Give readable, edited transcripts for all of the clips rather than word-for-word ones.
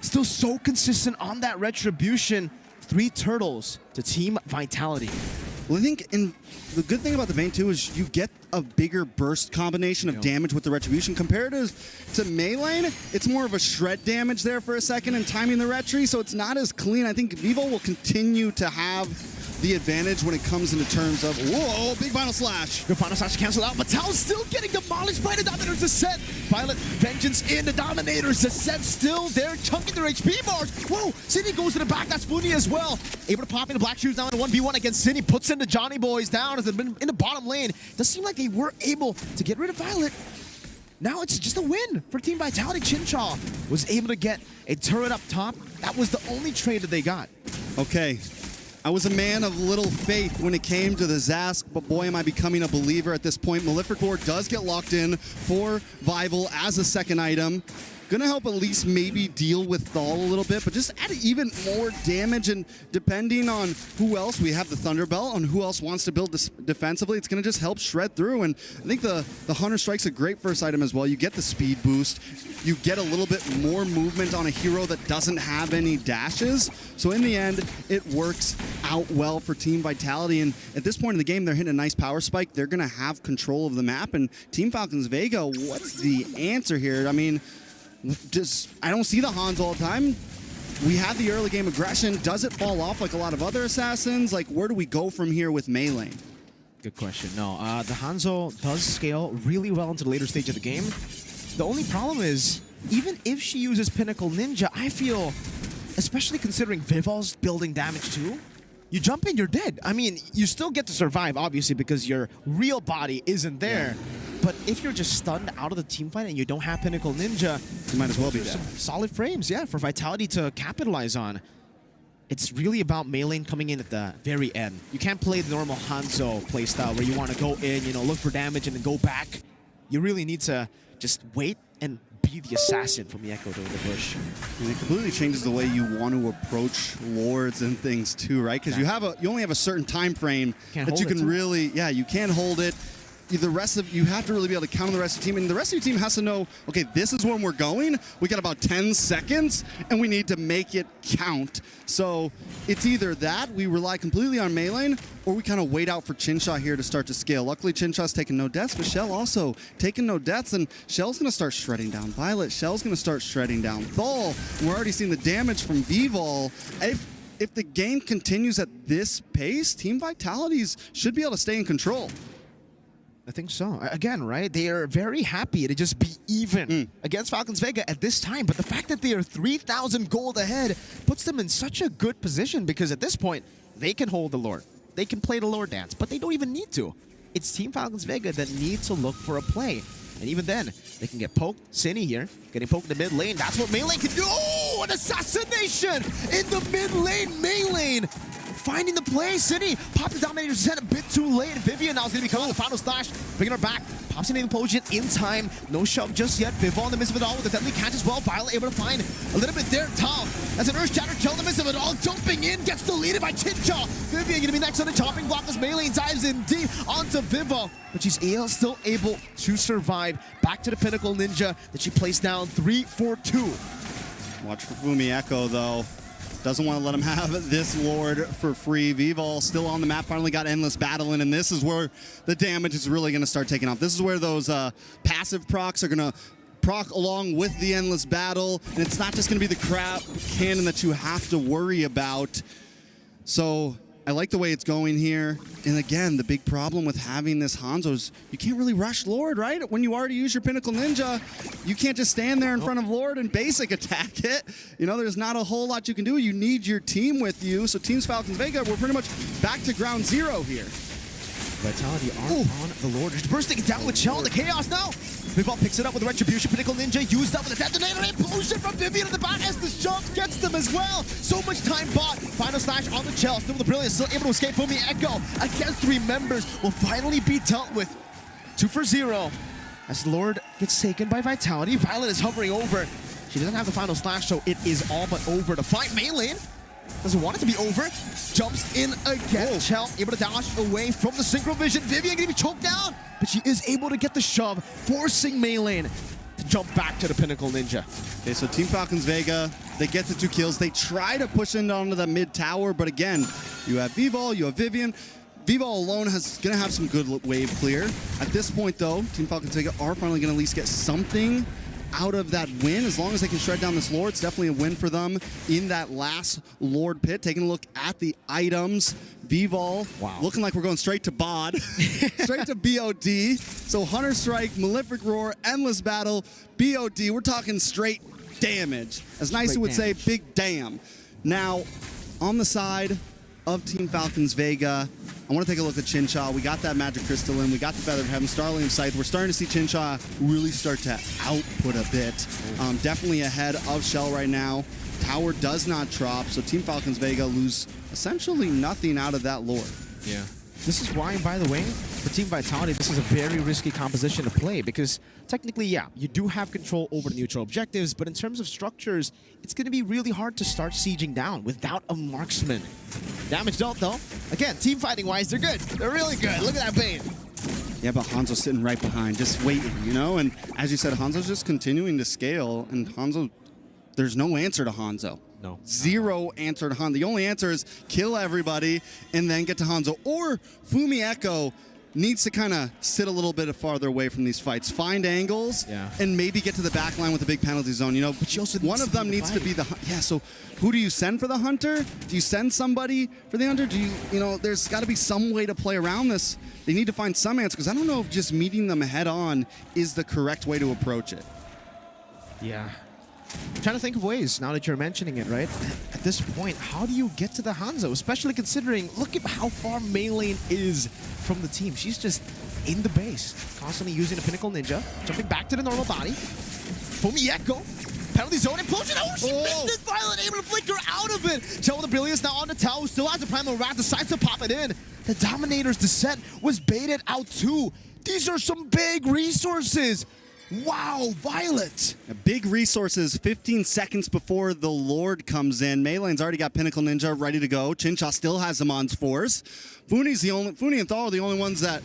still so consistent on that retribution. 3 turtles to Team Vitality. Well, I think the good thing about the Vayne too is you get a bigger burst combination of damage with the Retribution. Compared to Melee, it's more of a shred damage there for a second and timing the Retri, so it's not as clean. I think Vivo will continue to have the advantage when it comes into terms of, whoa, big final slash. The final slash canceled out. Mattel still getting demolished by the Dominator's Descent. Violet Vengeance in the Dominator's Descent still there, chunking their HP bars. Whoa, Cindy goes to the back. That's Foodie as well. Able to pop in the Black Shoes now in a 1v1 against Cindy. Puts in the Johnny Boys down as they've been in the bottom lane. Does seem like they were able to get rid of Violet. Now it's just a win for Team Vitality. Chinchaw was able to get a turret up top. That was the only trade that they got. Okay. I was a man of little faith when it came to the Zask, but boy, am I becoming a believer at this point. Malefic Roar does get locked in for Vival as a second item. Gonna help at least maybe deal with Thal a little bit, but just add even more damage, and depending on who else, we have the Thunderbelt, on who else wants to build this defensively, it's gonna just help shred through. And I think the Hunter Strike's a great first item as well. You get the speed boost, you get a little bit more movement on a hero that doesn't have any dashes. So in the end, it works out well for Team Vitality. And at this point in the game, they're hitting a nice power spike. They're gonna have control of the map. And Team Falcons Vega, what's the answer here? I mean, I don't see the Hans all the time. We have the early game aggression. Does it fall off like a lot of other assassins? Like, where do we go from here with Melee? Good question. No, the Hanzo does scale really well into the later stage of the game. The only problem is, even if she uses Pinnacle Ninja, I feel, especially considering Vival's building damage too, you jump in, you're dead. I mean, you still get to survive, obviously, because your real body isn't there. Yeah. But if you're just stunned out of the team fight and you don't have Pinnacle Ninja, you might as well be dead. Solid frames, yeah, for Vitality to capitalize on. It's really about Melee coming in at the very end. You can't play the normal Hanzo playstyle where you want to go in, you know, look for damage and then go back. You really need to just wait and be the assassin from the Echo during the bush. And it completely changes the way you want to approach lords and things too, right? Because you only have a certain time frame that you can really, yeah, you can't hold it. The rest of you have to really be able to count on the rest of the team, and the rest of your team has to know, okay, this is when we're going. We got about 10 seconds, and we need to make it count. So it's either that we rely completely on Melee, or we kind of wait out for Chinchaw here to start to scale. Luckily, Chinchaw's taking no deaths, but Shell also taking no deaths, and Shell's going to start shredding down Violet. Shell's going to start shredding down Thal. We're already seeing the damage from Vval. If the game continues at this pace, Team Vitalities should be able to stay in control. I think so. Again, right? They are very happy to just be even against Falcons Vega at this time. But the fact that they are 3,000 gold ahead puts them in such a good position, because at this point, they can hold the Lord. They can play the Lord dance, but they don't even need to. It's Team Falcons Vega that needs to look for a play. And even then, they can get poked. Cindy here, getting poked in the mid lane. That's what Melee can do. Oh, an assassination in the mid lane. Melee finding the play. Cindy popped the Dominator's head a bit too late. Vivian now is going to be coming on the final slash, bringing her back. Pops in an implosion in time. No shove just yet. Vival in the midst of it all with the deadly catch as well. Violet able to find a little bit there. Tal as an Earth Shatter kill in the midst of it all. Jumping in, gets deleted by Chinchaw. Vivian going to be next on the chopping block as Melee dives in deep onto Vival. But she's still able to survive. Back to the Pinnacle Ninja that she placed down 3-4-2. Watch for Fumi Echo though. Doesn't want to let him have this Lord for free. Vval still on the map, finally got Endless Battle in, and this is where the damage is really going to start taking off. This is where those passive procs are going to proc along with the Endless Battle, and it's not just going to be the crap cannon that you have to worry about. So I like the way it's going here. And again, the big problem with having this Hanzo is you can't really rush Lord, right? When you already use your Pinnacle Ninja, you can't just stand there in front of Lord and basic attack it. You know, there's not a whole lot you can do. You need your team with you. So Teams Falcons Vega, we're pretty much back to ground zero here. Vitality are on the Lord. Just bursting it down with Shell in the chaos now. Vival picks it up with the Retribution. Pinnacle Ninja used up with a detonator. Implosion from Vivian in the back as the shove gets them as well. So much time bought. Final slash on the Shell. Still with the Brilliance. Still able to escape from the Echo. Against 3 members. Will finally be dealt with. 2-for-0. As Lord gets taken by Vitality. Violet is hovering over. She doesn't have the final slash, so it is all but over to fight Melee. Doesn't want it to be over. Jumps in again. Shell able to dash away from the Synchro Vision. Vivian gonna be choked down, but she is able to get the shove, forcing Melee to jump back to the Pinnacle Ninja. Okay, so Team Falcons Vega They get the 2 kills. They try to push in onto the mid tower, but again, you have Vivol, you have Vivian. Vivol alone is going to have some good wave clear. At this point, though, Team Falcons Vega are finally going to at least get something out of that win. As long as they can shred down this Lord, it's definitely a win for them in that last Lord pit. Taking a look at the items, Vivol, wow, looking like we're going straight to BOD, straight to BOD. So Hunter Strike, Malefic Roar, Endless Battle, BOD. We're talking straight damage. As Nice would say, big damn. Now, on the side of Team Falcons Vega, I want to take a look at Chincha. We got that Magic Crystal in. We got the Feather of Heaven, Starlium Scythe. We're starting to see Chincha really start to output a bit. Definitely ahead of Shell right now. Tower does not drop, so Team Falcons Vega lose essentially nothing out of that Lord. Yeah. This is why, by the way, for Team Vitality, this is a very risky composition to play because technically, yeah, you do have control over the neutral objectives, but in terms of structures, it's going to be really hard to start sieging down without a marksman. Damage dealt, though. Again, team fighting-wise, they're good. They're really good. Look at that Bane. Yeah, but Hanzo's sitting right behind, just waiting, you know? And as you said, Hanzo's just continuing to scale, and Hanzo, there's no answer to Hanzo. No. Zero answer to Hanzo. The only answer is kill everybody and then get to Hanzo. Or Fumi Echo needs to kind of sit a little bit farther away from these fights, find angles, and maybe get to the back line with a big penalty zone. You know, but you also one of them needs to be the so who do you send for the Hunter? Do you send somebody for the Hunter? Do you know? There's got to be some way to play around this. They need to find some answer because I don't know if just meeting them head on is the correct way to approach it. Yeah. I'm trying to think of ways, now that you're mentioning it, right? At this point, how do you get to the Hanzo? Especially considering, look at how far Maylane is from the team. She's just in the base, constantly using the Pinnacle Ninja, jumping back to the normal body. Fumi Echo, penalty zone implosion. Oh, she missed it! Violet able to flicker out of it. Shell with the Brilliance now on the tower, still has the Primal Wrath, decides to pop it in. The Dominator's descent was baited out too. These are some big resources. Wow, Violet! Big resources 15 seconds before the Lord comes in. Maylane's already got Pinnacle Ninja ready to go. Chincha still has them on Force. Funi and Thal are the only ones that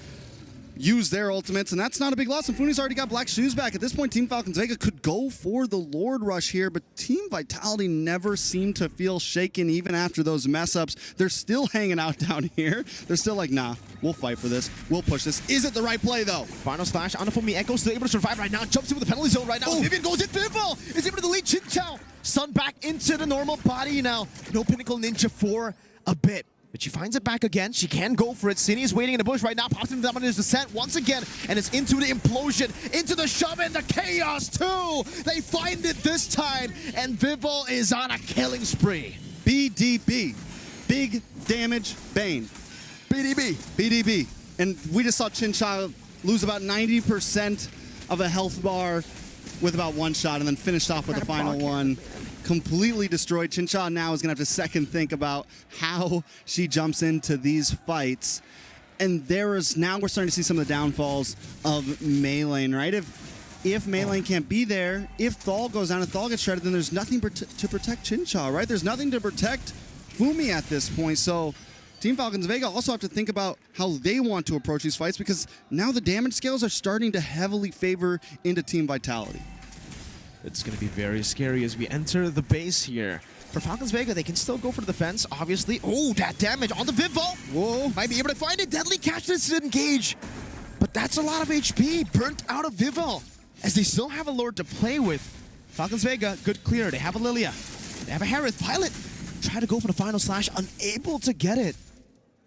use their ultimates, and that's not a big loss. And Funi's already got Black Shoes back. At this point, Team Falcons Vega could go for the Lord Rush here, but Team Vitality never seemed to feel shaken even after those mess-ups. They're still hanging out down here. They're still like, nah, we'll fight for this. We'll push this. Is it the right play, though? Final slash on the Fumi Echo, still able to survive right now. Jumps in with the penalty zone right now. Vivian goes in. Vivol is able to delete Chin Chow. Sun back into the normal body now. No Pinnacle Ninja for a bit. But she finds it back again. She can go for it. Cine is waiting in the bush right now. Pops into the Dominator's descent once again. And it's into the implosion, into the shove, and the chaos too. They find it this time. And Vivol is on a killing spree. BDB. Big Damage Bane. BDB. BDB. And we just saw Chincha lose about 90% of a health bar with about one shot and then finished off with the final one. Completely destroyed. Chincha now is going to have to second think about how she jumps into these fights. And now we're starting to see some of the downfalls of Maylane, right? If Maylane can't be there, if Thal goes down and Thal gets shredded, then there's nothing to protect Chincha, right? There's nothing to protect Fumi at this point. So Team Falcons Vega also have to think about how they want to approach these fights because now the damage scales are starting to heavily favor into Team Vitality. It's going to be very scary as we enter the base here. For Falcons Vega, they can still go for the defense, obviously. Oh, that damage on the Vivol. Whoa. Might be able to find it. Deadly catch this engage. But that's a lot of HP burnt out of Vivol. As they still have a Lord to play with. Falcons Vega, good clear. They have a Lilia. They have a Harith. Violet try to go for the final slash, unable to get it.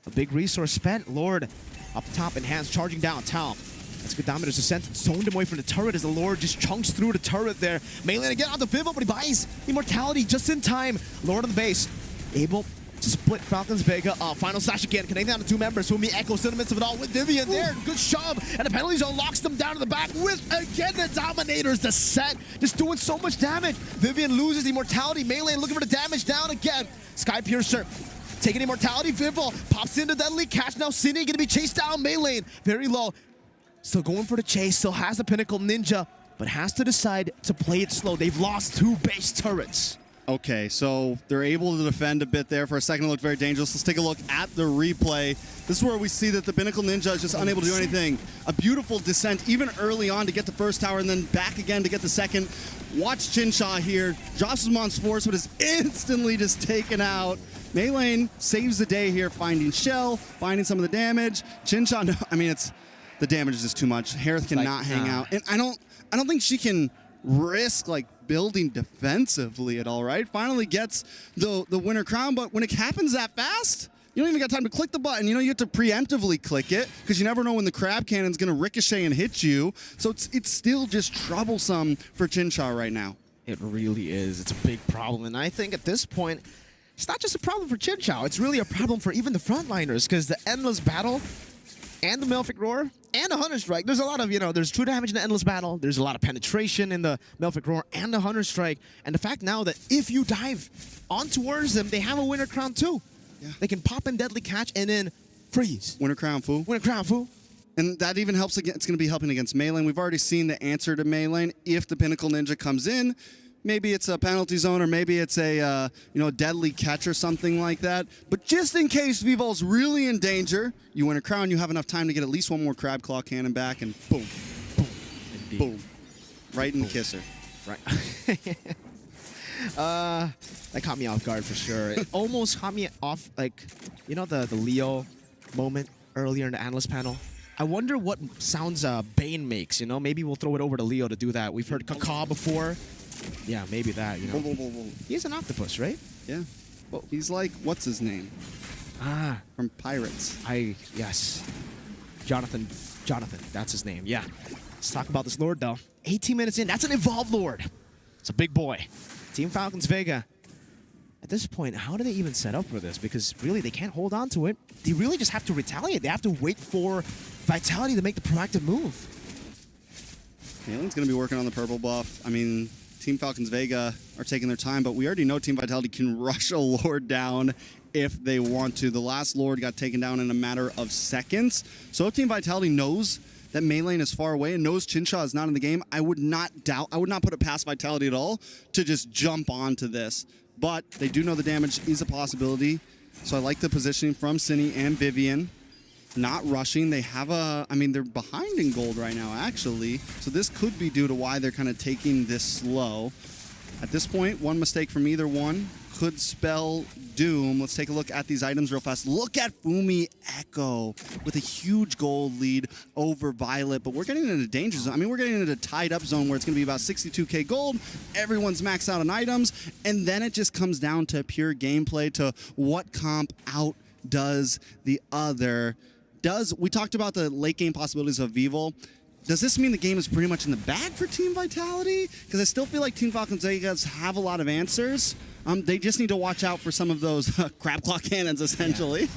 A big resource spent. Lord up top, enhanced, charging down. Tal. That's good. Dominator's descent, zoned him away from the turret as the Lord just chunks through the turret there. Maylane again on the Vivol, but he buys immortality just in time. Lord on the base, able to split Falcons Vega. Final slash again, connecting down to two members. Fumi Echo still in the midst of it all with Vivian there. Good shove, and the penalty zone locks them down to the back with, again, the Dominator's descent. Just doing so much damage. Vivian loses immortality. Maylane looking for the damage down again. Sky Piercer taking immortality. Vivol pops into deadly catch. Now Cine gonna be chased down. Maylane very low. Still going for the chase, still has the Pinnacle Ninja, but has to decide to play it slow. They've lost two base turrets. Okay, so they're able to defend a bit there. For a second, it looked very dangerous. Let's take a look at the replay. This is where we see that the Pinnacle Ninja is just unable to do anything. A beautiful descent, even early on, to get the first tower, and then back again to get the second. Watch Chinshaw here. Drops him on Force, but is instantly just taken out. Maylane saves the day here, finding Shell, finding some of the damage. Chinshaw, no, I mean, it's the damage is just too much. Harith cannot hang out, and I don't think she can risk like building defensively at all, right? Finally gets the winner crown, but when it happens that fast, you don't even got time to click the button. You know, you have to preemptively click it because you never know when the crab cannon's going to ricochet and hit you. So it's still just troublesome for Chinshaw right now. It really is. It's a big problem, and I think at this point, it's not just a problem for Chinshaw. It's really a problem for even the frontliners because the Endless Battle and the Malefic Roar and the Hunter Strike. There's a lot of, there's true damage in the Endless Battle. There's a lot of penetration in the Malefic Roar and the Hunter Strike. And the fact now that if you dive on towards them, they have a winner crown too. Yeah. They can pop in Deadly Catch and then freeze. Winner crown, fool. Winner crown, fool. And that even helps again. It's going to be helping against Maylane. We've already seen the answer to Maylane. If the Pinnacle Ninja comes in, maybe it's a penalty zone or maybe it's a Deadly Catch or something like that. But just in case Vivol's really in danger, you win a crown, you have enough time to get at least one more Crab Claw Cannon back, and boom, boom, indeed. Boom. Right in the kisser. Right. That caught me off guard for sure. It almost caught me off, like, the Leo moment earlier in the Analyst panel. I wonder what sounds Bane makes, Maybe we'll throw it over to Leo to do that. We've heard Kaka before. Yeah, maybe that, He's an octopus, right? Yeah. Well, he's like, what's his name? From Pirates. Yes. Jonathan, that's his name, yeah. Let's talk about this Lord, though. 18 minutes in, that's an Evolved Lord. It's a big boy. Team Falcons Vega. At this point, how do they even set up for this? Because really, they can't hold on to it. They really just have to retaliate. They have to wait for Vitality to make the proactive move. Mayling's going to be working on the purple buff. I mean, Team Falcons Vega are taking their time, but we already know Team Vitality can rush a Lord down if they want to. The last Lord got taken down in a matter of seconds. So if Team Vitality knows that Maylane is far away and knows Chinshaw is not in the game, I would not put it past Vitality at all to just jump onto this. But they do know the damage is a possibility. So I like the positioning from Cine and Vivian. Not rushing. They have they're behind in gold right now, actually. So this could be due to why they're kind of taking this slow. At this point, one mistake from either one could spell doom. Let's take a look at these items real fast. Look at Fumi Echo with a huge gold lead over Violet, but we're getting into danger zone. I mean, we're getting into a tied up zone where it's going to be about 62k gold. Everyone's maxed out on items, and then it just comes down to pure gameplay, to what comp outdoes the other. We talked about the late game possibilities of Vivol. Does this mean the game is pretty much in the bag for Team Vitality? Because I still feel like Team Falcons Vegas have a lot of answers. They just need to watch out for some of those Crab Claw Cannons, essentially.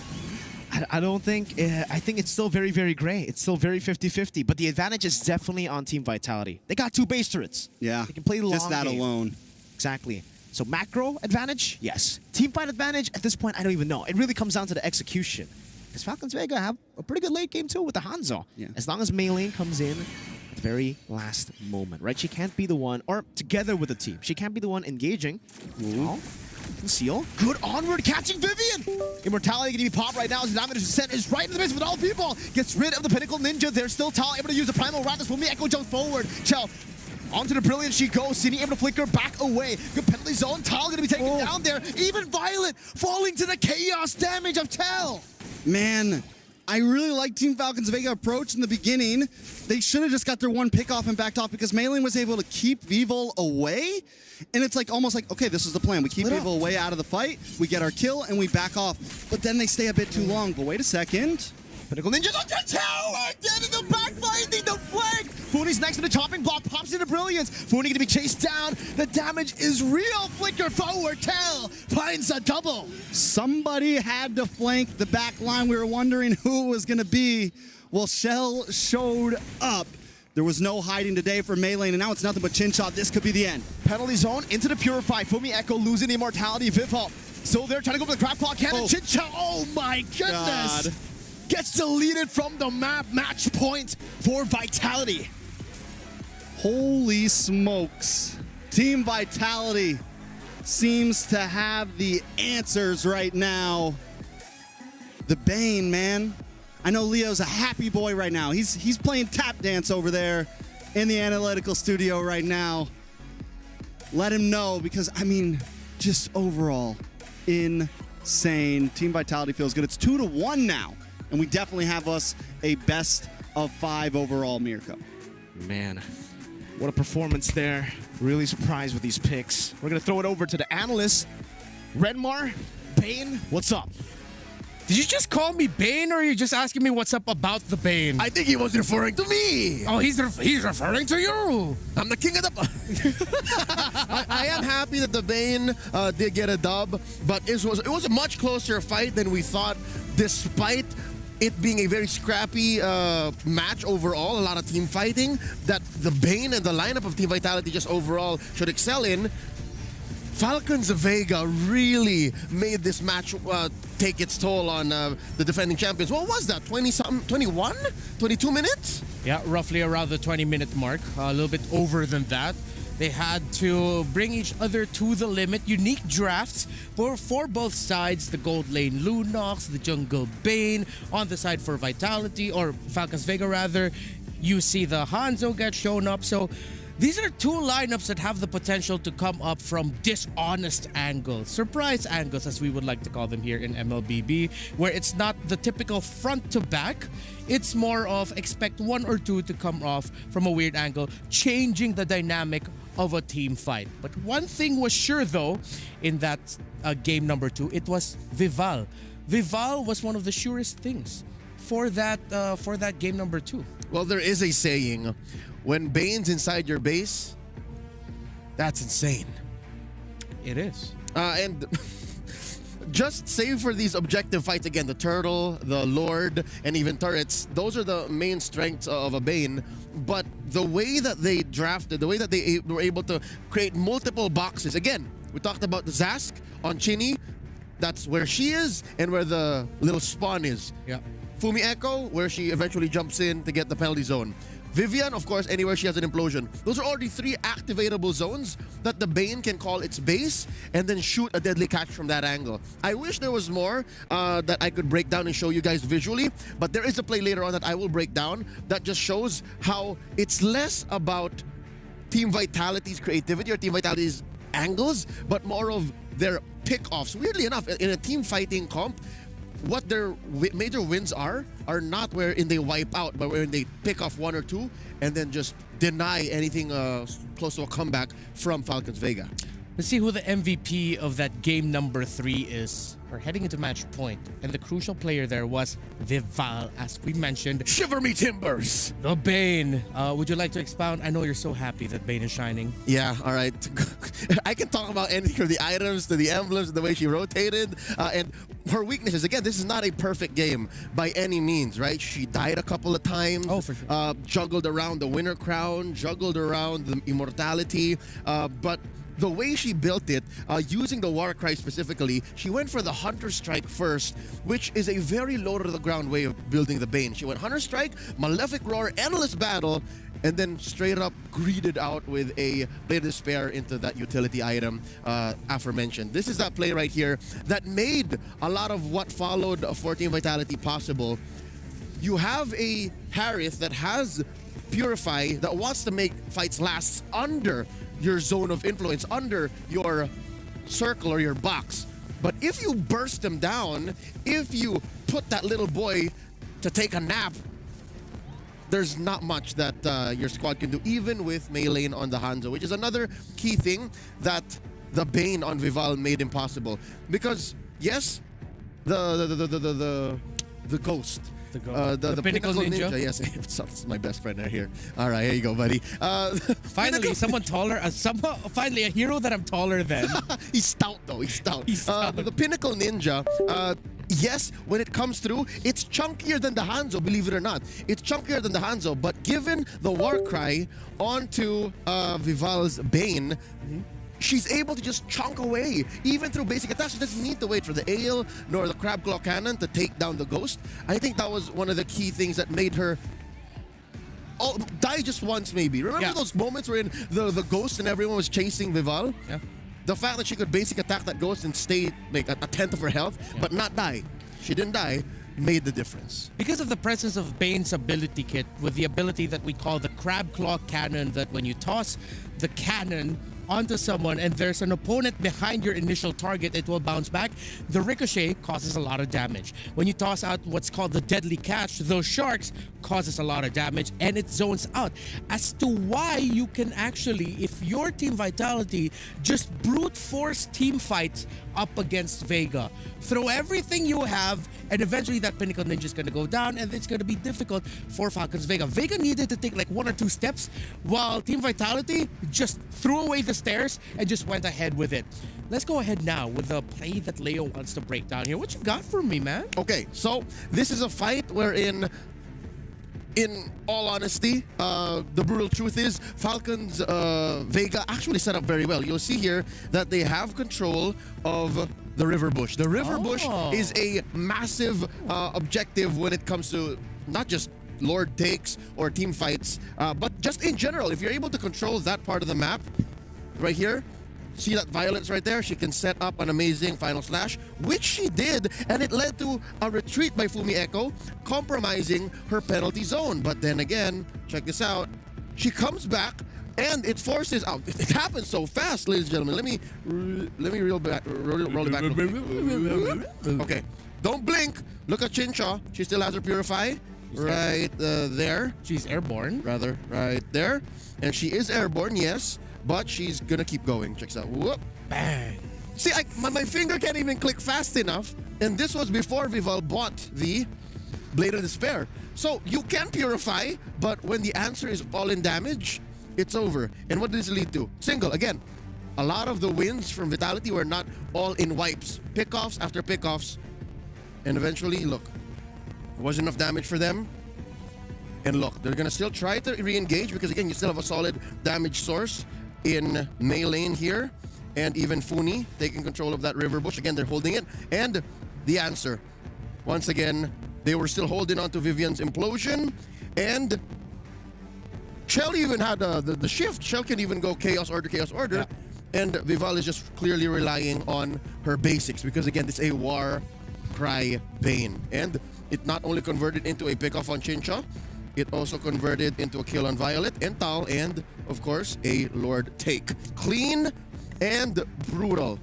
Yeah. I don't think... I think it's still very, very gray. It's still very 50-50. But the advantage is definitely on Team Vitality. They got 2 base turrets. Yeah. They can play the long just that game. Alone. Exactly. So macro advantage? Yes. Team fight advantage? At this point, I don't even know. It really comes down to the execution. Because Falcons Vega have a pretty good late game, too, with the Hanzo. Yeah. As long as Maylane comes in at the very last moment, right? She can't be the one, or together with the team. She can't be the one engaging. Ooh. Conceal. Good onward catching Vivian. Immortality going to be popped right now as the damage descent is right in the base with all people. Gets rid of the Pinnacle Ninja. They're still Tal able to use the Primal Raptors. When Echo jumps forward. Chell. Onto the Brilliant she goes. Cine able to flicker back away. Good penalty zone. Tal going to be taken down there. Even Violet falling to the chaos damage of Tal. Man, I really like Team Falcons Vega approach in the beginning. They should have just got their one pick off and backed off because Maylane was able to keep Vivol away. And it's like almost like, okay, this is the plan. We keep Vivol away out of the fight, we get our kill, and we back off. But then they stay a bit too long. But wait a second. Pinnacle Ninja's on the tower! Getting the back finding the flank! Fooni's next to the chopping block, pops into Brilliance. Fooni gonna be chased down. The damage is real. Flicker forward. Tell finds a double. Somebody had to flank the back line. We were wondering who it was gonna be. Well, Shell showed up. There was no hiding today for Maylane, and now it's nothing but chin shot. This could be the end. Penalty zone into the Purify. Fumi Echo losing the immortality. Vivol still there, trying to go for the Crab Claw Cannon. Chin shot. Oh my goodness. God. Gets deleted from the map. Match point for seems to have the answers right now. The Bane, man. I know Leo's a happy boy right now. He's playing tap dance over there in the analytical studio right now. Let him know, because, I mean, just overall, insane. Team Vitality feels good. It's 2-1 now, and we definitely have us a best of 5 overall, Mirko. Man, what a performance there. Really surprised with these picks. We're going to throw it over to the analysts. Redmar, Bane, what's up? Did you just call me Bane, or are you just asking me what's up about the Bane? I think he was referring to me. Oh, he's referring to you. I'm the king of the... I am happy that the Bane did get a dub, but it was a much closer fight than we thought, despite it being a very scrappy match overall, a lot of team fighting that the Bane and the lineup of Team Vitality just overall should excel in. Falcons of Vega really made this match take its toll on the defending champions. What was that, 20-something, 21? 22 minutes? Yeah, roughly around the 20-minute mark, a little bit over than that. They had to bring each other to the limit. Unique drafts for both sides. The gold lane Lunox, the jungle Bane. On the side for Vitality, or Falcons Vega rather, you see the Hanzo get shown up. So these are two lineups that have the potential to come up from dishonest angles, surprise angles as we would like to call them here in MLBB, where it's not the typical front to back. It's more of expect one or two to come off from a weird angle, changing the dynamic of a team fight. But one thing was sure though, in that game number 2, it was Vival. Vival was one of the surest things for that game number 2. Well, there is a saying, when Bane's inside your base, that's insane. It is. And just save for these objective fights, again, the Turtle, the Lord, and even turrets, those are the main strengths of a Bane. But the way that they drafted, the way that they were able to create multiple boxes, again, we talked about the Zask on Chinny, that's where she is and where the little spawn is. Yeah. Fumi Echo, where she eventually jumps in to get the penalty zone. Vivian, of course, anywhere she has an implosion. Those are already 3 activatable zones that the Bane can call its base and then shoot a deadly catch from that angle. I wish there was more that I could break down and show you guys visually, but there is a play later on that I will break down that just shows how it's less about Team Vitality's creativity or Team Vitality's angles, but more of their pick-offs. Weirdly enough, in a team fighting comp, what their major wins are not wherein they wipe out, but wherein they pick off 1 or 2 and then just deny anything close to a comeback from Falcons Vega. Let's see who the MVP of that game number 3 is. We're heading into match point, and the crucial player there was Vival, as we mentioned. Shiver me timbers! The Bane. Would you like to expound? I know you're so happy that Bane is shining. Yeah, all right. I can talk about anything from the items to the emblems, the way she rotated, and her weaknesses. Again, this is not a perfect game by any means, right? She died a couple of times. Oh, for sure. Juggled around the winner crown, juggled around the immortality, but the way she built it, using the Warcry specifically, she went for the Hunter Strike first, which is a very low-to-the-ground way of building the Bane. She went Hunter Strike, Malefic Roar, Endless Battle, and then straight up greeted out with a Blade of Despair into that utility item aforementioned. This is that play right here that made a lot of what followed for Team Vitality possible. You have a Harith that has Purify that wants to make fights last under your zone of influence, under your circle or your box. But if you burst them down, if you put that little boy to take a nap, there's not much that your squad can do, even with melee on the Hanzo, which is another key thing that the Bane on Vival made impossible. Because yes, the Ghost. The Pinnacle Ninja? Yes, it's my best friend right here. All right, here you go, buddy. Finally, someone taller. Finally, a hero that I'm taller than. He's stout, though. He's stout. He's stout. The Pinnacle Ninja, yes, when it comes through, it's chunkier than the Hanzo, believe it or not. It's chunkier than the Hanzo, but given the Warcry onto Vival's Bane, she's able to just chunk away, even through basic attacks. She doesn't need to wait for the Ale nor the Crab Claw Cannon to take down the Ghost. I think that was one of the key things that made her die just once, maybe. Remember those moments where the Ghost and everyone was chasing Vival? Yeah. the fact that she could basic attack that ghost and stay like a tenth of her health, but not die. She didn't die. Made the difference. Because of the presence of Bane's ability kit with the ability that we call the crab claw cannon, that when you toss the cannon onto someone and there's an opponent behind your initial target, it will bounce back. The ricochet causes a lot of damage. When you toss out what's called the deadly catch, those sharks causes a lot of damage and it zones out. As to why you can actually, if your Team Vitality just brute force team fights up against Vega, throw everything you have, and eventually that Pinnacle Ninja is going to go down and it's going to be difficult for Falcons Vega. Vega needed to take like 1 or 2 steps while Team Vitality just threw away the stairs and just went ahead with it. Let's go ahead now with the play that Leo wants to break down here. What you got for me, man? Okay, so this is a fight wherein, in all honesty, the brutal truth is Falcons Vega actually set up very well. You'll see here that they have control of the River Bush. The River Bush is a massive objective when it comes to not just Lord takes or team fights, but just in general. If you're able to control that part of the map right here, see that Violet's right there? She can set up an amazing final slash, which she did, and it led to a retreat by Fumi Echo, compromising her penalty zone. But then again, check this out. She comes back, and it forces out. It happens so fast, ladies and gentlemen. Let me roll it back. Okay, don't blink. Look at Chincha. She still has her Purify right there. She's airborne. Rather, right there. And she is airborne, yes. But she's gonna keep going. Check this out. Whoop. Bang. See, my finger can't even click fast enough. And this was before Vival bought the Blade of Despair. So you can purify, but when the answer is all in damage, it's over. And what does it lead to? Single. Again, a lot of the wins from Vitality were not all in wipes. Pickoffs after pickoffs. And eventually, look, it wasn't enough damage for them. And look, they're gonna still try to re-engage because again, you still have a solid damage source in Mei lane here, and even Funi taking control of that River Bush. Again, they're holding it, and the answer, once again, they were still holding on to Vivian's implosion, and Shell even had the shift. Shell can even go Chaos Order, and Vival is just clearly relying on her basics because again, it's a War Cry Bane, and it not only converted into a pickoff on Chincha, it also converted into a kill on Violet and Tal, and of course a Lord take. Clean and brutal.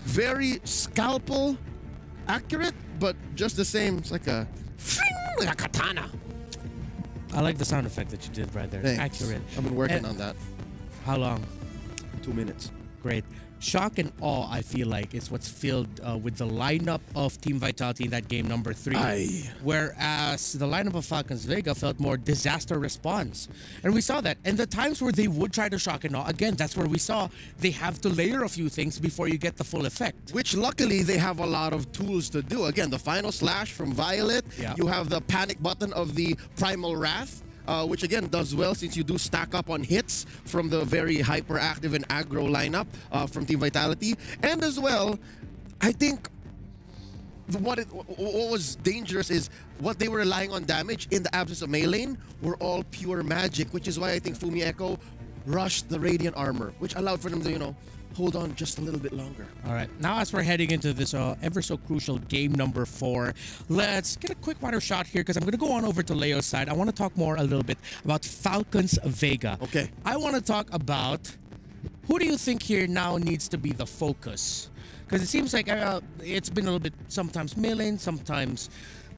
Very scalpel accurate, but just the same. It's like a katana. I like the sound effect that you did right there. Thanks. Accurate. I've been working on that. How long? 2 minutes. Great. Shock and awe, I feel like, is what's filled with the lineup of Team Vitality in that game number 3. Aye. Whereas the lineup of Falcons Vega felt more disaster response. And we saw that. And the times where they would try to shock and awe, again, that's where we saw they have to layer a few things before you get the full effect. Which luckily they have a lot of tools to do. Again, the final slash from Violet. Yeah. You have the panic button of the Primal Wrath. Which again does well since you do stack up on hits from the very hyperactive and aggro lineup from Team Vitality. And as well, I think what was dangerous is what they were relying on damage in the absence of Mei lane were all pure magic, which is why I think Fumi Echo rushed the Radiant Armor, which allowed for them to, hold on just a little bit longer. All right, now as we're heading into this ever so crucial game number 4, let's get a quick water shot here because I'm going to go on over to Leo's side. I want to talk more a little bit about Falcons Vega. Okay. I want to talk about who do you think here now needs to be the focus? Because it seems like it's been a little bit sometimes Millen, sometimes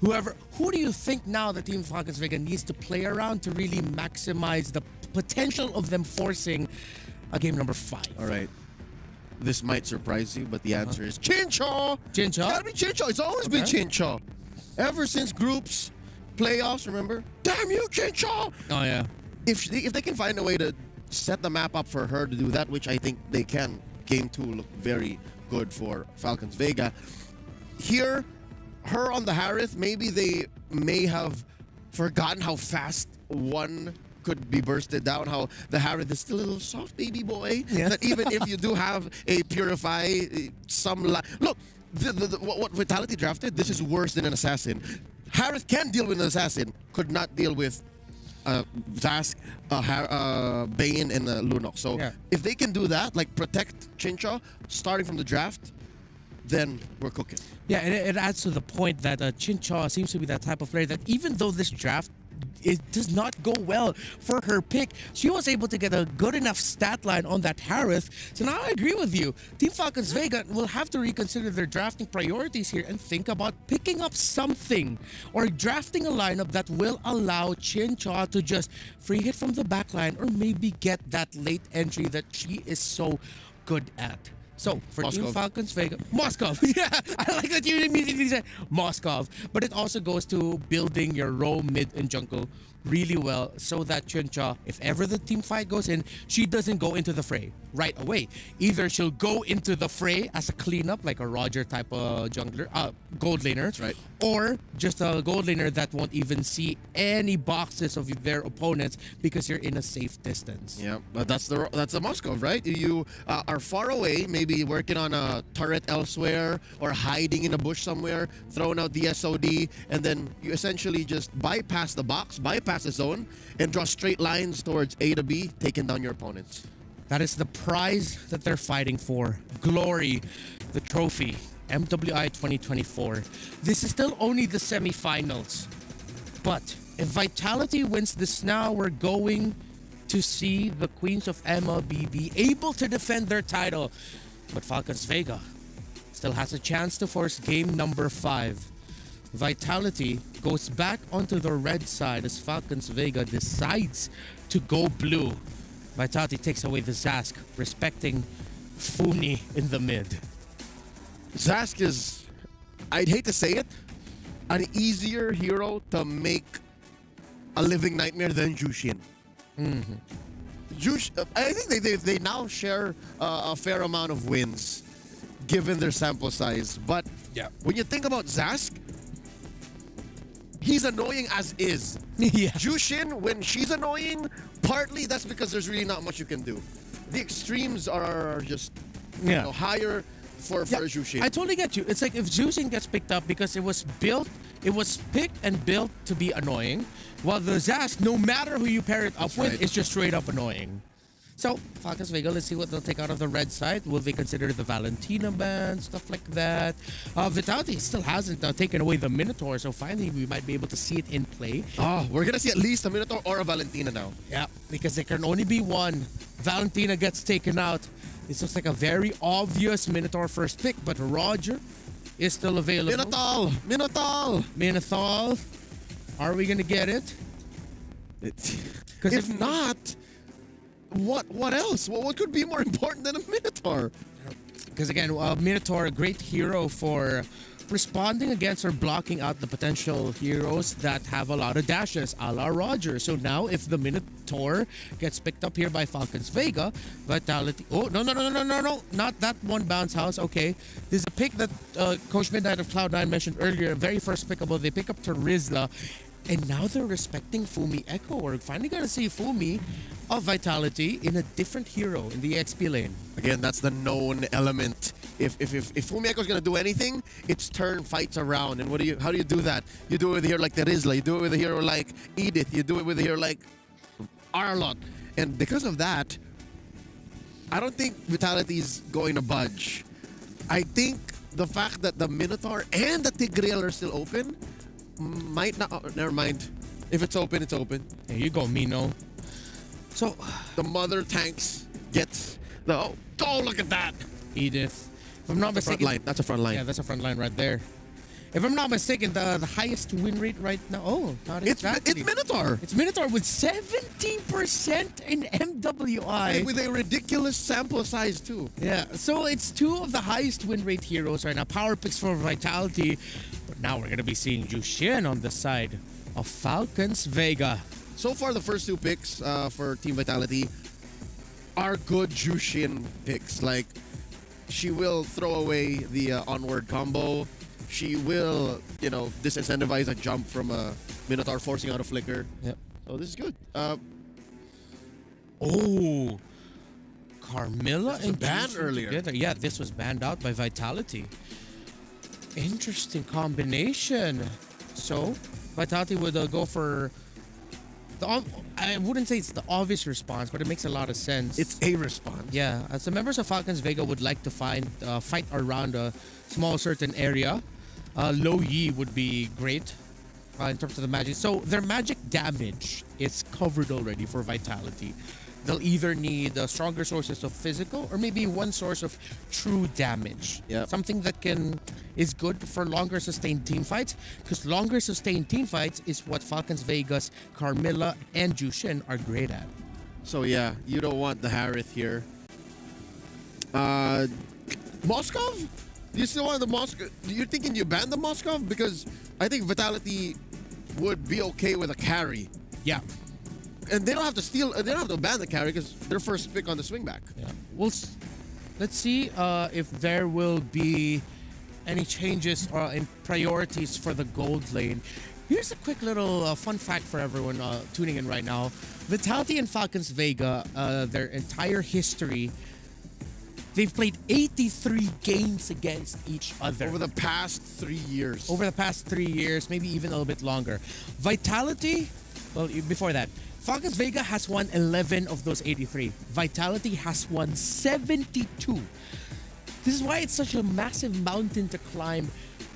whoever. Who do you think now the Team Falcons Vega needs to play around to really maximize the potential of them forcing a game number 5? All right. This might surprise you, but the answer is Chincha! Chincha? It's gotta be Chincha. It's always been Chincha. Ever since groups, playoffs, remember? Damn you, Chincha! Oh, yeah. If they can find a way to set the map up for her to do that, which I think they can, game 2 look very good for Falcons Vega. Here, her on the Harith, maybe they may have forgotten how fast one could be bursted down, how the Harith is still a little soft baby boy. Yeah. That even if you do have a Purify, look, what Vitality drafted, this is worse than an Assassin. Harith can deal with an Assassin, could not deal with Zask, Bane, and Lunox. So Yeah. if they can do that, like protect Chincha starting from the draft, then we're cooking. Yeah, and it adds to the point that Chincha seems to be that type of player that even though this draft it does not go well for her pick, she was able to get a good enough stat line on that Harith. So now I agree with you. Team Falcons Vega will have to reconsider their drafting priorities here and think about picking up something or drafting a lineup that will allow Chincha to just free hit from the backline or maybe get that late entry that she is so good at. So, for Team Moskov. Falcons Vega, Moskov. Yeah, I like that you immediately said Moskov. But it also goes to building your row, mid, and jungle really well so that Chincha, if ever the team fight goes in, she doesn't go into the fray right away. Either she'll go into the fray as a cleanup, like a Roger type of jungler, gold laner. That's right. Or just a gold laner that won't even see any boxes of their opponents because you're in a safe distance. Yeah, but that's the Moskov, right? You are far away, maybe working on a turret elsewhere or hiding in a bush somewhere, throwing out the SOD, and then you essentially just bypass the box, bypass the zone, and draw straight lines towards A to B, taking down your opponents. That is the prize that they're fighting for. Glory, the trophy, MWI 2024. This is still only the semifinals. But if Vitality wins this now, we're going to see the Queens of MLB be able to defend their title. But Falcons Vega still has a chance to force game number 5. Vitality goes back onto the red side as Falcons Vega decides to go blue. Vitality takes away the Zask, respecting Funi in the mid. Zask is, I'd hate to say it, an easier hero to make a living nightmare than Jushin. I think they now share a fair amount of wins, given their sample size. But Yeah. when you think about Zask, he's annoying as is. Yeah. Jushin, when she's annoying, partly that's because there's really not much you can do. The extremes are just higher for Jushin. I totally get you. It's like if Jushin gets picked up because it was picked and built to be annoying, while the Zask, no matter who you pair it up with, right. is just straight up annoying. So, Falcons Vega, let's see what they'll take out of the red side. Will they consider the Valentina ban, stuff like that? Vitality still hasn't taken away the Minotaur, so finally we might be able to see it in play. Oh, we're gonna see at least a Minotaur or a Valentina now. Yeah, because there can only be one. Valentina gets taken out. This looks like a very obvious Minotaur first pick, but Roger is still available. Minotaur! Minotaur. Are we gonna get it? If not, what else? What could be more important than a Minotaur? Because again, Minotaur, a great hero for responding against or blocking out the potential heroes that have a lot of dashes, a la Roger. So now, if the Minotaur gets picked up here by Falcons Vega, Vitality. Oh, no. Not that one bounce house. Okay. There's a pick that Coach Midnight of Cloud9 mentioned earlier, very first pickable. They pick up Terizla. And now they're respecting Fumi Echo. We're finally going to see Fumi of Vitality in a different hero in the XP lane. Again, that's the known element. If Fumieko's gonna do anything, it's turn fights around. And how do you do that? You do it with a hero like Terizla, you do it with a hero like Edith, you do it with a hero like Arlott. And because of that, I don't think Vitality's going to budge. I think the fact that the Minotaur and the Tigreal are still open might not. Oh, never mind. If it's open, it's open. There you go, Mino. So, The mother tanks gets the. Oh, look at that! Edith. If I'm not Front mistaken. line. That's a front line. Yeah, that's a front line right there. If I'm not mistaken, the highest win rate right now. Oh, not It's exactly. Minotaur. It's Minotaur with 17% in MWI. And with a ridiculous sample size too. Yeah, so it's two of the highest win rate heroes right now. Power picks for Vitality. But now we're going to be seeing Jushin on the side of Falcons Vega. So far, the first two picks for Team Vitality are good Jushin picks. Like, she will throw away the onward combo. She will, disincentivize a jump from a Minotaur forcing out a flicker. Yep. So this is good. Oh, Carmilla This was and banned Jushin earlier. together. Yeah, this was banned out by Vitality. Interesting combination. So, Vitality would go for I wouldn't say it's the obvious response, but it makes a lot of sense. It's a response. Yeah, as the members of Falcons Vega would like to fight around a small certain area. Low Yi would be great in terms of the magic. So their magic damage is covered already for Vitality. They'll either need stronger sources of physical or maybe one source of true damage. Yep. Something that is good for longer sustained team fights, because longer sustained team fights is what Falcons Vegas, Carmilla, and Jushin are great at. So yeah, you don't want the Harith here. Moskov? Do you still want the Moskov? You're thinking you ban the Moskov? Because I think Vitality would be okay with a carry. Yeah. And they don't have to steal. They don't have to ban the carry because they're first pick on the swingback. Yeah. Let's see if there will be any changes in priorities for the gold lane. Here's a quick little fun fact for everyone tuning in right now. Vitality and Falcons Vega, their entire history, they've played 83 games against each other. Over the past 3 years. Over the past 3 years, maybe even a little bit longer. Vitality, well, before that, Falcons Vega has won 11 of those 83. Vitality has won 72. This is why it's such a massive mountain to climb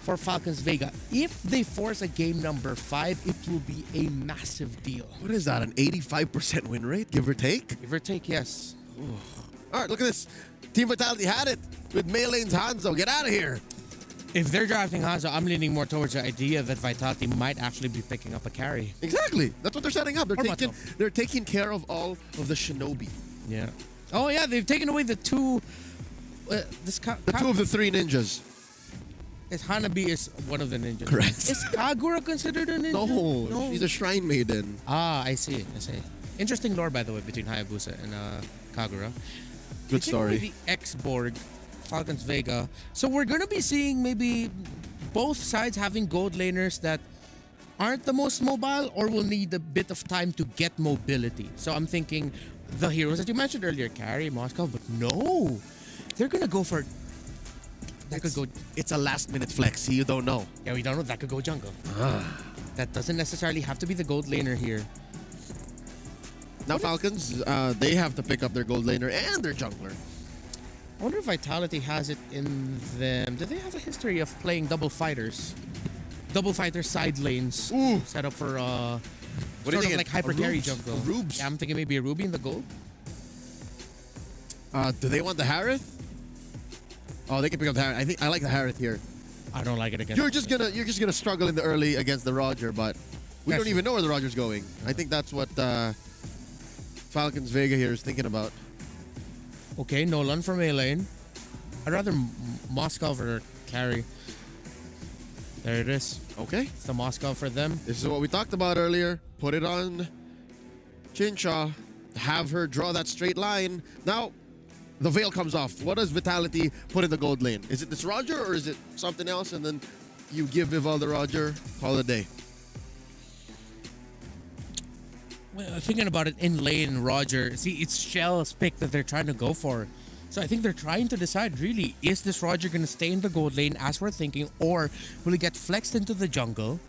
for Falcons Vega. If they force a game number 5, it will be a massive deal. What is that, an 85% win rate, give or take? Give or take, yes. All right, look at this. Team Vitality had it with Melene's Hanzo. Get out of here. If they're drafting Hanzo, I'm leaning more towards the idea that Vitality might actually be picking up a carry. Exactly. That's what they're setting up. Or They're taking care of all of the shinobi. Yeah. Oh, yeah, they've taken away the two... The two of the three ninjas. Hanabi is one of the ninjas. Correct. Is Kagura considered a ninja? No, she's a shrine maiden. Ah, I see. Interesting lore, by the way, between Hayabusa and Kagura. Good story. The X-Borg, Falcons Vega. So we're going to be seeing maybe both sides having gold laners that aren't the most mobile or will need a bit of time to get mobility. So I'm thinking the heroes that you mentioned earlier, Carry, Moscow, but no. They're going to go for... It's a last-minute flex. You don't know. Yeah, we don't know. That could go jungle. That doesn't necessarily have to be the gold laner here. Now Falcons, they have to pick up their gold laner and their jungler. I wonder if Vitality has it in them. Do they have a history of playing double fighters? Double fighter side lanes. Ooh. Set up for What do you think? like hyper carry Rubes? jungle. Rubes. Yeah, I'm thinking maybe a Ruby in the gold. Do they want the Harith? Oh, they can pick up the Harith. I like the Harith here. I don't like it against. You're just gonna struggle in the early against the Roger, but we don't even know where the Roger's going. I think that's what Falcons Vega here is thinking about. Okay, Nolan from A lane. I'd rather Moscow for carry. There it is. Okay. It's the Moscow for them. This is what we talked about earlier. Put it on Chinsha. Have her draw that straight line. Now, the veil comes off. What does Vitality put in the gold lane? Is it this Roger or is it something else? And then you give Vival the Roger, call it a day. Well, thinking about it, in lane, Roger. See, it's Shell's pick that they're trying to go for. So I think they're trying to decide, really, is this Roger going to stay in the gold lane as we're thinking, or will he get flexed into the jungle?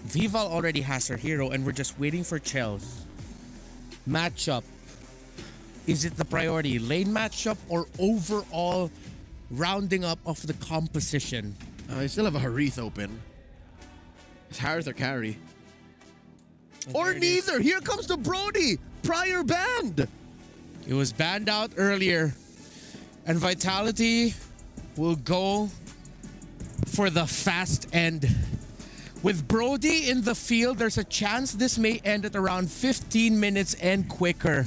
Vival already has her hero, and we're just waiting for Chell's matchup. Is it the priority lane matchup or overall rounding up of the composition? I still have a Harith open. It's Harith or carry. And Or there it is. neither. Here comes the Brody. Prior banned. It was banned out earlier. And Vitality will go for the fast end. With Brody in the field, there's a chance this may end at around 15 minutes and quicker.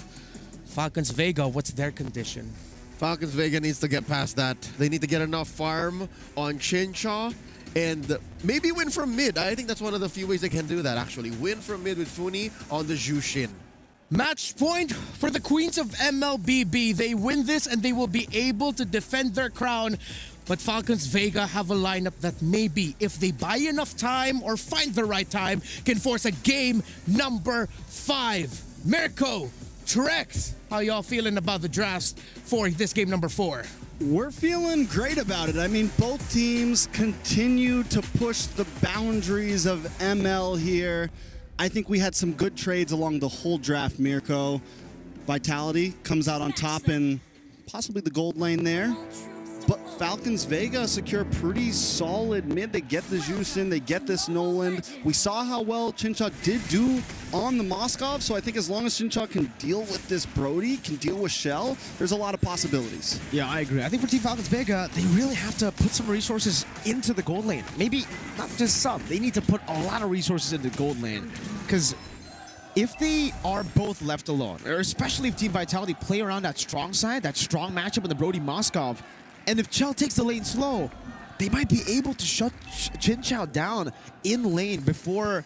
Falcons Vega, what's their condition? Falcons Vega needs to get past that. They need to get enough farm on Chinsha and maybe win from mid. I think that's one of the few ways they can do that, actually. Win from mid with Funi on the Jushin. Match point for the Queens of MLBB. They win this and they will be able to defend their crown. But Falcons Vega have a lineup that maybe, if they buy enough time or find the right time, can force a game number 5. Mirko, Trex, how y'all feeling about the drafts for this game number 4? We're feeling great about it. I mean, both teams continue to push the boundaries of ML here. I think we had some good trades along the whole draft, Mirko. Vitality comes out on top in possibly the gold lane there. But Falcons Vega secure pretty solid mid. They get the juice in, they get this Noland. We saw how well Chincha did do on the Moskov, so I think as long as Chincha can deal with this Brody, can deal with Shell, there's a lot of possibilities. Yeah, I agree. I think for Team Falcons Vega, they really have to put some resources into the gold lane. Maybe not just some. They need to put a lot of resources into the gold lane. Because if they are both left alone, or especially if Team Vitality play around that strong side, that strong matchup in the Brody Moskov, and if Chell takes the lane slow, they might be able to shut Chinchao down in lane before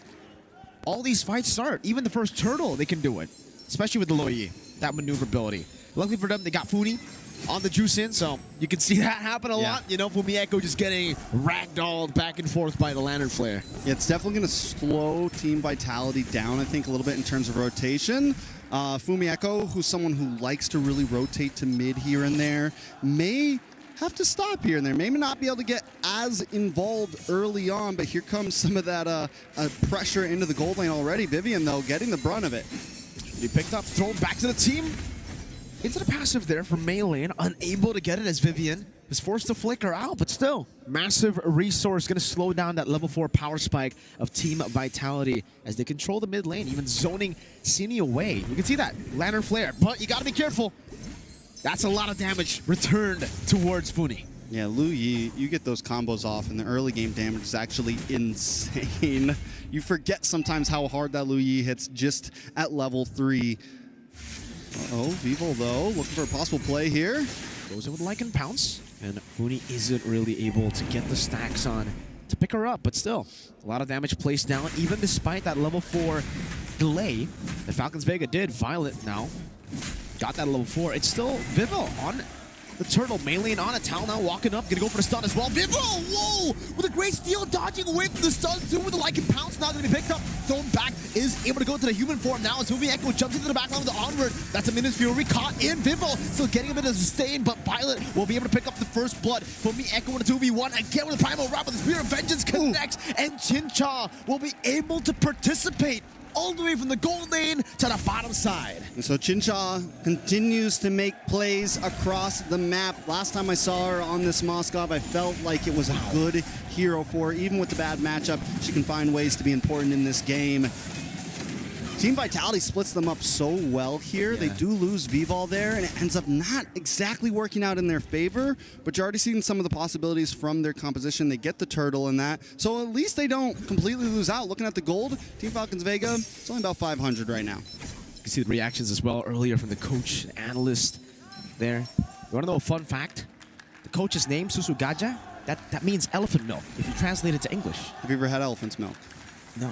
all these fights start. Even the first turtle, they can do it, especially with the low E, that maneuverability. Luckily for them, they got Funi on the juice in, so you can see that happen a lot. You know, Fumieko just getting ragdolled back and forth by the Lantern Flare. Yeah, it's definitely going to slow Team Vitality down, I think, a little bit in terms of rotation. Fumieko, who's someone who likes to really rotate to mid here and there, may have to stop here and there. Maybe not be able to get as involved early on, but here comes some of that pressure into the gold lane already. Vivian, though, getting the brunt of it. He picked up, thrown back to the team. Into the passive there from Mei lane, unable to get it as Vivian is forced to flicker out, but still, massive resource going to slow down that level 4 power spike of Team Vitality as they control the mid lane, even zoning Cine away. You can see that, Lantern Flare, but you got to be careful. That's a lot of damage returned towards Funi. Yeah, Lu Yi, you get those combos off, and the early game damage is actually insane. You forget sometimes how hard that Lu Yi hits just at level 3. Uh-oh, Vivo, though, looking for a possible play here. Goes in with Lycan Pounce, and Funi isn't really able to get the stacks on to pick her up, but still, a lot of damage placed down, even despite that level 4 delay that Falcons Vega did. Violet now got that level 4. It's still Vivo on the turtle, melee on a Tal now walking up, gonna go for the stun as well. Vivo, whoa! With a great steal, dodging away from the stun, too, with the Lycan Pounce now gonna be picked up, thrown back, is able to go to the human form now as Fumieko jumps into the backline with the onward. That's a Minus Fury caught in. Vivo still getting a bit of sustain, but Violet will be able to pick up the first blood. Fumieko with a 2v1 again with the Primal Wrap, but the Spear of Vengeance connects, and Chincha will be able to participate all the way from the gold lane to the bottom side. And so Chincha continues to make plays across the map. Last time I saw her on this Moskov, I felt like it was a good hero for her. Even with the bad matchup, she can find ways to be important in this game. Team Vitality splits them up so well here. They do lose Vivol there, and it ends up not exactly working out in their favor, but you're already seeing some of the possibilities from their composition. They get the turtle in that, so at least they don't completely lose out. Looking at the gold, Team Falcons Vega, it's only about 500 right now. You can see the reactions as well earlier from the coach, the analyst there. You want to know a fun fact? The coach's name, Susu Gaja, that means elephant milk, if you translate it to English. Have you ever had elephant's milk? No.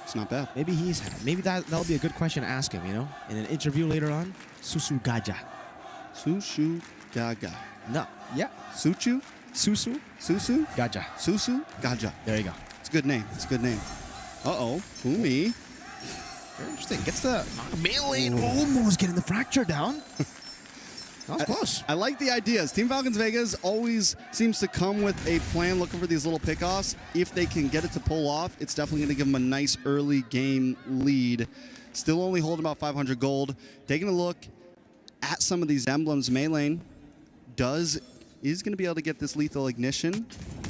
It's not bad. Maybe he's had. Maybe that'll be a good question to ask him, you know? In an interview later on. Susu Gaja. Susu Gaga. No. Yeah. Suchu? Susu Susu? Gaja. Susu Gaja. There you go. It's a good name. It's a good name. Uh-oh. Fumi. Very interesting. Gets the melee. Almost getting the fracture down. That was close. I like the ideas. Team Falcons Vegas always seems to come with a plan looking for these little pickoffs. If they can get it to pull off, it's definitely going to give them a nice early game lead. Still only holding about 500 gold. Taking a look at some of these emblems, Meilane is going to be able to get this lethal ignition,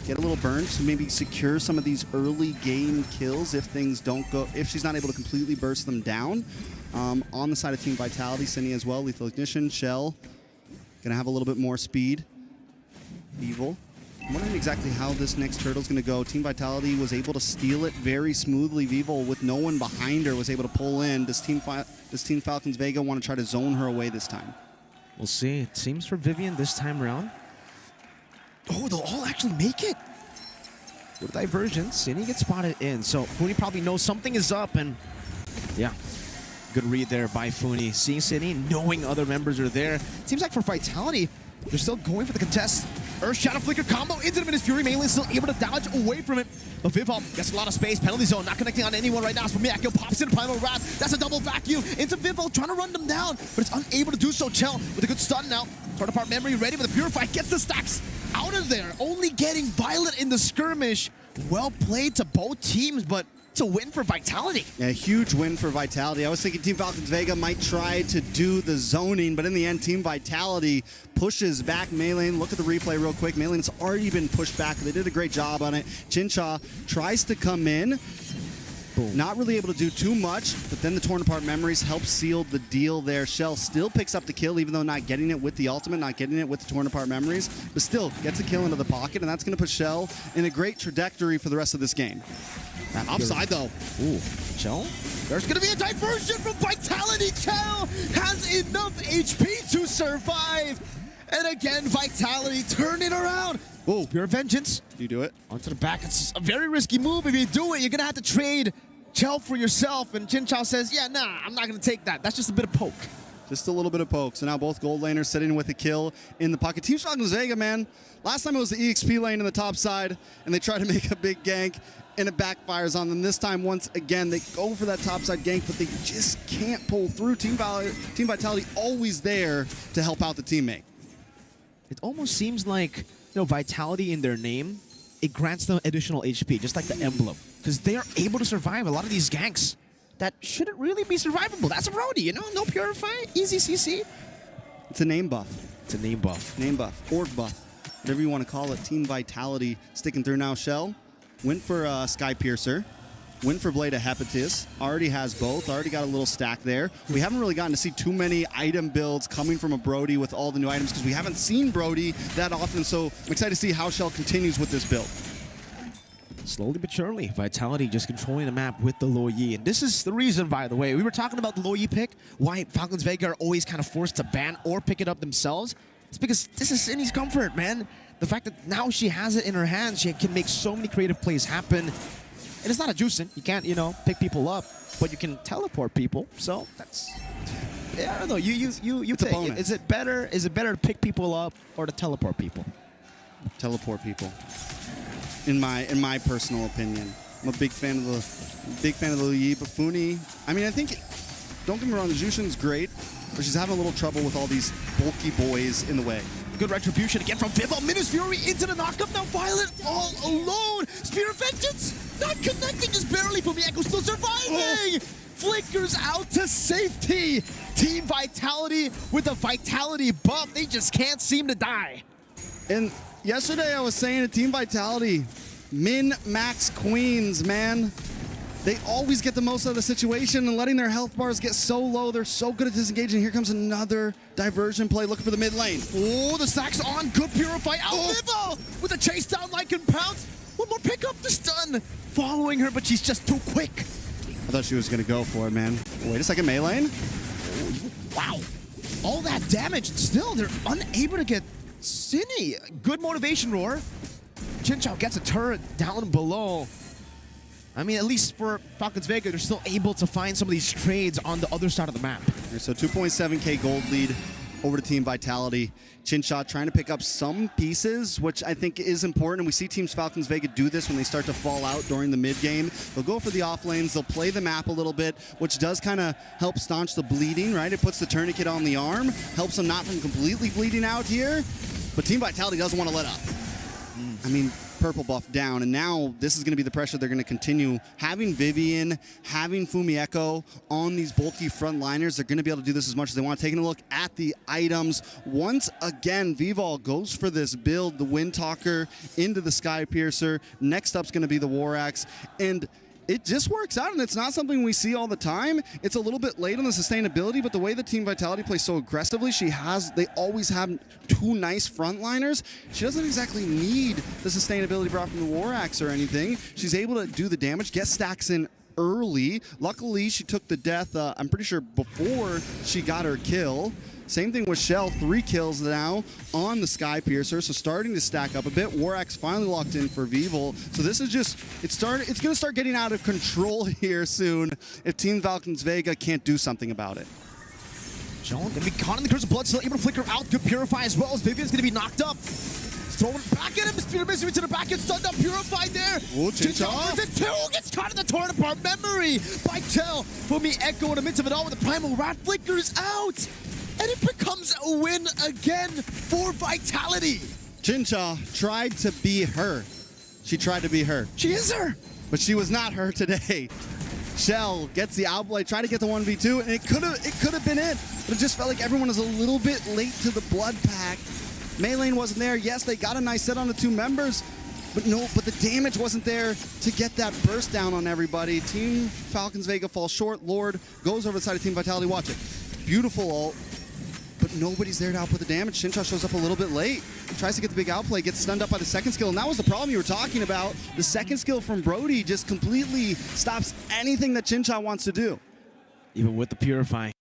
get a little burn, so maybe secure some of these early game kills if things don't go, if she's not able to completely burst them down. On the side of Team Vitality, Cine as well, lethal ignition, Shell. Gonna have a little bit more speed. Evil. I'm wondering exactly how this next turtle's gonna go. Team Vitality was able to steal it very smoothly. Vivo, with no one behind her, was able to pull in. Does Team Falcons Vega want to try to zone her away this time? We'll see. It seems for Vivian this time around. Oh, they'll all actually make it. With diversion, Cine gets spotted in. So Funi probably knows something is up, and yeah. Good read there by Funi. Seeing Cine, knowing other members are there. Seems like for Vitality, they're still going for the contest. Earth Shadow Flicker combo into the Minus Fury. Melee still able to dodge away from it. But Vivol gets a lot of space. Penalty zone, not connecting on anyone right now. So Miyako pops in Primal Wrath. That's a double vacuum into Vivol, trying to run them down, but it's unable to do so. Chell with a good stun now. Torn apart memory, ready with the Purify. Gets the stacks out of there. Only getting Violet in the skirmish. Well played to both teams, but to win for Vitality. Yeah, huge win for Vitality. I was thinking Team Falcons Vega might try to do the zoning, but in the end, Team Vitality pushes back Maylane. Look at the replay real quick. Maylane's already been pushed back. They did a great job on it. Chincha tries to come in. Boom. Not really able to do too much, but then the torn apart memories help seal the deal there. Shell still picks up the kill, even though not getting it with the ultimate, not getting it with the torn apart memories, but still gets a kill into the pocket, and that's going to put Shell in a great trajectory for the rest of this game. Upside, though. Ooh, Shell? There's going to be a diversion from Vitality. Shell has enough HP to survive. And again, Vitality turning around. Whoa. Pure Vengeance. You do it. Onto the back. It's a very risky move. If you do it, you're going to have to trade Chell for yourself. And Chinchao says, yeah, nah, I'm not going to take that. That's just a bit of poke. Just a little bit of poke. So now both gold laners sitting with a kill in the pocket. Team Falcons Vega, man. Last time it was the EXP lane in the top side, and they try to make a big gank, and it backfires on them. This time, once again, they go for that topside gank, but they just can't pull through. Team Vitality always there to help out the teammate. It almost seems like, Vitality in their name, it grants them additional HP, just like the emblem. Because they are able to survive a lot of these ganks that shouldn't really be survivable. That's a roadie, no Purify, easy CC. It's a name buff. It's a name buff. Name buff, org buff, whatever you want to call it. Team Vitality sticking through now. Shell went for Sky Piercer. Went for Blade of Hepatis. Already has both. Already got a little stack there. We haven't really gotten to see too many item builds coming from a Brody with all the new items because we haven't seen Brody that often. So I'm excited to see how Shell continues with this build. Slowly but surely, Vitality just controlling the map with the Lo Yi. And this is the reason, by the way, we were talking about the Lo Yi pick, why Falcons Vega are always kind of forced to ban or pick it up themselves. It's because this is Cindy's comfort, man. The fact that now she has it in her hands, she can make so many creative plays happen. And it's not a juicing. You can't, pick people up, but you can teleport people. So that's, I don't know. You pick. Is it better to pick people up or to teleport people? Teleport people. In my personal opinion, I'm a big fan of the Yi Bafuni. I mean, I think, don't get me wrong, the Jushin's great, but she's having a little trouble with all these bulky boys in the way. Good retribution again from Vivo. Minus Fury into the knockup. Now Violet all alone. Spear of Vengeance not connecting just barely. Fumieko still surviving. Flickers out to safety. Team Vitality with a Vitality buff. They just can't seem to die. And yesterday I was saying to Team Vitality, min-max queens, man. They always get the most out of the situation, and letting their health bars get so low, they're so good at disengaging. Here comes another diversion play, looking for the mid lane. Oh, the stack's on. Good Purify out. Vivo with a chase down like and pounce. One more pick up the stun. Following her, but she's just too quick. I thought she was going to go for it, man. Wait a second, Mei lane? Wow. All that damage. Still, they're unable to get Cindy. Good motivation roar. Chinchao gets a turret down below. I mean, at least for Falcons Vega, they're still able to find some of these trades on the other side of the map. So 2.7k gold lead over to Team Vitality. Chinchot trying to pick up some pieces, which I think is important. And we see Teams Falcons Vega do this when they start to fall out during the mid game. They'll go for the off lanes. They'll play the map a little bit, which does kind of help staunch the bleeding, right? It puts the tourniquet on the arm, helps them not from completely bleeding out here. But Team Vitality doesn't want to let up. I mean, purple buff down, and now this is going to be the pressure they're going to continue. Having Vivian, having Fumieko on these bulky frontliners, they're going to be able to do this as much as they want. Taking a look at the items. Once again, Vivol goes for this build, the Wind Talker into the Sky Piercer. Next up's going to be the War Axe, and it just works out, and it's not something we see all the time. It's a little bit late on the sustainability, but the way the Team Vitality plays so aggressively, they always have two nice frontliners. She doesn't exactly need the sustainability brought from the War Axe or anything. She's able to do the damage, get stacks in early. Luckily, she took the death, I'm pretty sure, before she got her kill. Same thing with Shell, 3 kills now on the Sky Piercer, so starting to stack up a bit. War Axe finally locked in for Vivol. So this is just, it's going to start getting out of control here soon if Team Falcons Vega can't do something about it. Shell going to be caught in the Curse of Blood, still able to flicker out. Good Purify as well, as Vivian's going to be knocked up. Throwing back at him, Spear Mystery to the back, gets stunned up, Purified there. Oh, Chinchao gets caught in the torn apart memory by Chell. Fumieko in the midst of it all with the Primal Rat flickers out. And it becomes a win again for Vitality. Chincha tried to be her. She tried to be her. She is her. but she was not her today. Shell gets the outplay, trying to get the 1v2, and it could have been it, but it just felt like everyone was a little bit late to the blood pack. Meylane wasn't there. Yes, they got a nice set on the two members, but the damage wasn't there to get that burst down on everybody. Team Falcons Vega falls short. Lord goes over the side of Team Vitality. Watch it. Beautiful ult, but nobody's there to output the damage. Shincha shows up a little bit late. Tries to get the big outplay, gets stunned up by the second skill, and that was the problem you were talking about. The second skill from Brody just completely stops anything that Shincha wants to do. Even with the Purifying.